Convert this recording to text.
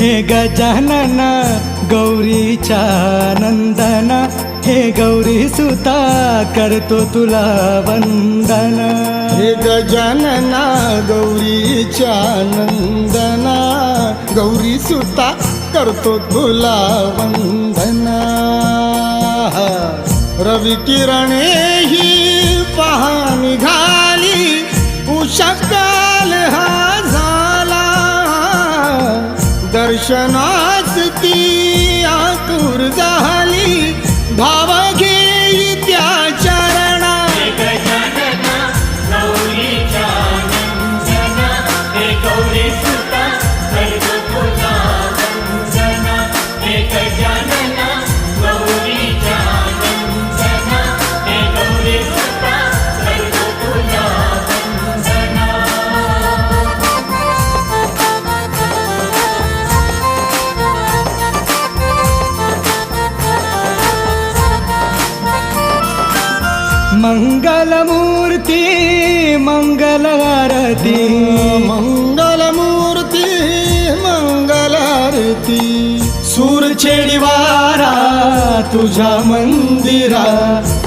हे गजानन गौरीच्या नंदन, हे गौरी सुता करतो तुला वंदन. हे गजानना गौरीच्या नंदना, गौरी सुता करतो तुला वंदना. रवी किरणे ही पहा निघाली, उषःकाल हा झाला. दर्शनास ती आतुर झाली, भाव घेई त्या चरणा. मंगलमूर्ती मंगल आरती, मंगलमूर्ती मंगल आरती. सूर छेडी वारा तुझ्या मंदिरा,